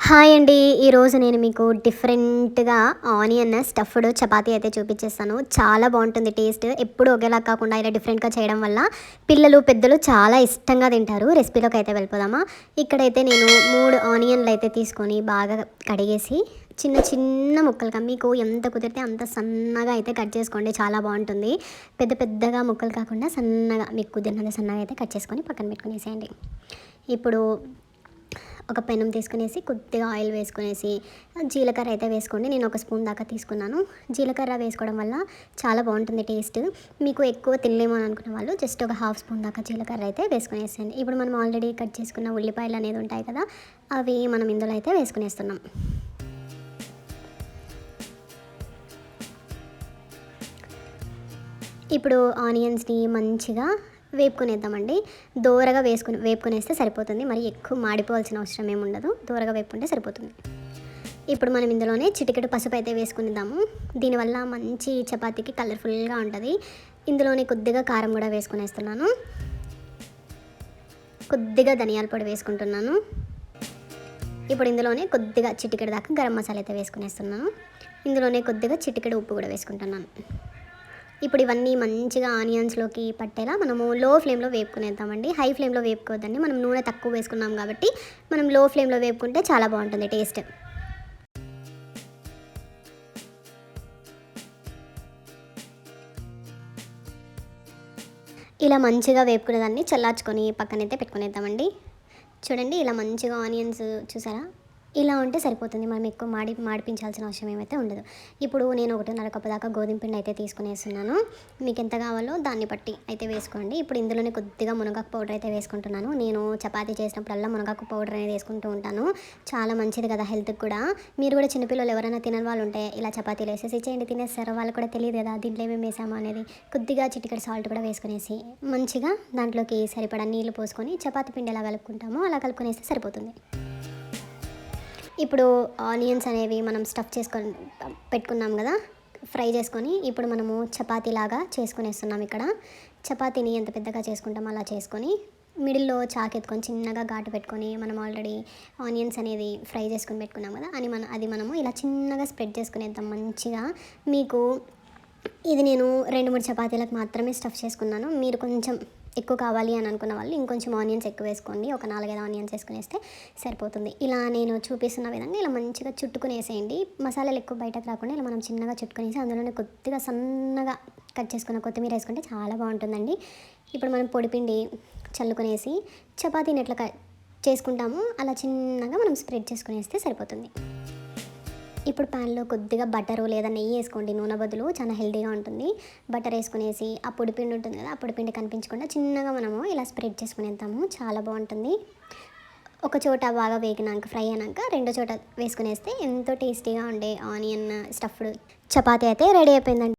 Hi అండి. ఈరోజు నేను మీకు డిఫరెంట్‌గా ఆనియన్ స్టఫ్డ్ చపాతీ అయితే చూపించేస్తాను. చాలా బాగుంటుంది టేస్ట్. ఎప్పుడు ఒకేలా కాకుండా ఇలా డిఫరెంట్‌గా చేయడం వల్ల పిల్లలు, పెద్దలు చాలా ఇష్టంగా తింటారు. రెసిపీలోకి అయితే వెళ్ళిపోదామా. ఇక్కడైతే నేను 3 ఆనియన్లు అయితే తీసుకొని బాగా కడిగేసి చిన్న చిన్న ముక్కలుగా మీకు ఎంత కుదిరితే అంత సన్నగా అయితే కట్ చేసుకోండి. చాలా బాగుంటుంది. పెద్ద పెద్దగా ముక్కలు కాకుండా సన్నగా మీకు కుదిరినంత సన్నగా అయితే కట్ చేసుకొని పక్కన పెట్టుకునేసేయండి. ఇప్పుడు ఒక పెనం తీసుకునేసి కొద్దిగా ఆయిల్ వేసుకునేసి జీలకర్ర అయితే వేసుకోండి. నేను ఒక స్పూన్ దాకా తీసుకున్నాను. జీలకర్ర వేసుకోవడం వల్ల చాలా బాగుంటుంది టేస్ట్. మీకు ఎక్కువ తినలేమో అని అనుకునే వాళ్ళు జస్ట్ ఒక హాఫ్ స్పూన్ దాకా జీలకర్ర అయితే వేసుకునేసేయండి. ఇప్పుడు మనం ఆల్రెడీ కట్ చేసుకున్న ఉల్లిపాయలు అనేది ఉంటాయి కదా, అవి మనం ఇందులో అయితే వేసుకునేస్తున్నాం. ఇప్పుడు ఆనియన్స్ని మంచిగా వేపుకునేద్దామండి. దోరగా వేపుకునేస్తే సరిపోతుంది. మరి ఎక్కువ మాడిపోవాల్సిన అవసరం ఏమి ఉండదు. దోరగా వేపుకుంటే సరిపోతుంది. ఇప్పుడు మనం ఇందులోనే చిటికెడు పసుపు అయితే వేసుకునేద్దాము. దీనివల్ల మంచి చపాతీకి కలర్ఫుల్గా ఉంటుంది. ఇందులోనే కొద్దిగా కారం కూడా వేసుకునేస్తున్నాను. కొద్దిగా ధనియాల పొడి వేసుకుంటున్నాను. ఇప్పుడు ఇందులోనే కొద్దిగా చిటికెడు దాకా గరం మసాలా అయితే వేసుకునేస్తున్నాను. ఇందులోనే కొద్దిగా చిటికెడు ఉప్పు కూడా వేసుకుంటున్నాను. ఇప్పుడు ఇవన్నీ మంచిగా ఆనియన్స్లోకి పట్టేలా మనము లో ఫ్లేమ్లో వేపుకునేద్దామండి. హై ఫ్లేమ్లో వేపుకోవద్దండి. మనం నూనె తక్కువ వేసుకున్నాం కాబట్టి మనం లో ఫ్లేమ్లో వేపుకుంటే చాలా బాగుంటుంది టేస్ట్. ఇలా మంచిగా వేపుకునే దాన్ని చల్లార్చుకొని పక్కనైతే పెట్టుకునేద్దామండి. చూడండి, ఇలా మంచిగా ఆనియన్స్ చూసారా, ఇలా ఉంటే సరిపోతుంది. మనం ఎక్కువ మాడిపించాల్సిన అవసరం ఏమైతే ఉండదు. ఇప్పుడు నేను 1.5 కప్పు దాకా గోధుమ పిండి అయితే తీసుకునేస్తున్నాను. మీకు ఎంత కావాలో దాన్ని బట్టి అయితే వేసుకోండి. ఇప్పుడు ఇందులోనే కొద్దిగా మునగాకు పౌడర్ అయితే వేసుకుంటున్నాను. నేను చపాతీ చేసినప్పుడల్లా మునగాకు పౌడర్ అనేది వేసుకుంటూ ఉంటాను. చాలా మంచిది కదా హెల్త్కి కూడా. మీరు కూడా చిన్నపిల్లలు ఎవరైనా తినని వాళ్ళు ఉంటే ఇలా చపాతీలు వేసేసి చేయండి, తినేస్తారు. వాళ్ళకి కూడా తెలియదు కదా దీంట్లో ఏమేమి వేసామో అనేది. కొద్దిగా చిటికెడు సాల్ట్ కూడా వేసుకునేసి మంచిగా దాంట్లోకి సరిపడా నీళ్లు పోసుకొని చపాతీ పిండి ఎలా కలుపుకుంటామో అలా కలుపుకునేస్తే సరిపోతుంది. ఇప్పుడు ఆనియన్స్ అనేవి మనం స్టఫ్ చేసుకొని పెట్టుకున్నాం కదా, ఫ్రై చేసుకొని ఇప్పుడు మనము చపాతీలాగా చేసుకునేస్తున్నాం. ఇక్కడ చపాతీని ఎంత పెద్దగా చేసుకుంటామో అలా చేసుకొని మిడిల్లో చాక్ ఎత్తుకొని చిన్నగా ఘాటు పెట్టుకొని మనం ఆల్రెడీ ఆనియన్స్ అనేది ఫ్రై చేసుకొని పెట్టుకున్నాం కదా అది మనము ఇలా చిన్నగా స్ప్రెడ్ చేసుకునేద్దాం మంచిగా. మీకు ఇది నేను 2-3 చపాతీలకు మాత్రమే స్టఫ్ చేసుకున్నాను. మీరు కొంచెం ఎక్కువ కావాలి అని అనుకున్న వాళ్ళు ఇంకొంచెం ఆనియన్స్ ఎక్కువ వేసుకోండి. ఒక 4-5 ఆనియన్స్ వేసుకునేస్తే సరిపోతుంది. ఇలా నేను చూపిస్తున్న విధంగా ఇలా మంచిగా చుట్టుకునేసేయండి. మసాలాలు ఎక్కువ బయటకు రాకుండా ఇలా మనం చిన్నగా చుట్టుకునేసి అందులోనే కొద్దిగా సన్నగా కట్ చేసుకున్న కొత్తిమీర వేసుకుంటే చాలా బాగుంటుందండి. ఇప్పుడు మనం పొడిపిండి చల్లుకునేసి చపాతీని ఎట్లా చేసుకుంటామో అలా చిన్నగా మనం స్ప్రెడ్ చేసుకునేస్తే సరిపోతుంది. ఇప్పుడు ప్యాన్లో కొద్దిగా బటరు లేదా నెయ్యి వేసుకోండి. నూనె బదులు చాలా హెల్తీగా ఉంటుంది. బటర్ వేసుకునేసి ఆ పొడిపిండి ఉంటుంది కదా, ఆ పొడిపిండి కనిపించకుండా చిన్నగా మనము ఇలా స్ప్రెడ్ చేసుకునేద్దాము. చాలా బాగుంటుంది. ఒక చోట బాగా వేగినాక ఫ్రై అయినాక రెండో చోట వేసుకునేస్తే ఎంతో టేస్టీగా ఉండే ఆనియన్ స్టఫ్డ్ చపాతీ అయితే రెడీ అయిపోయిందండి.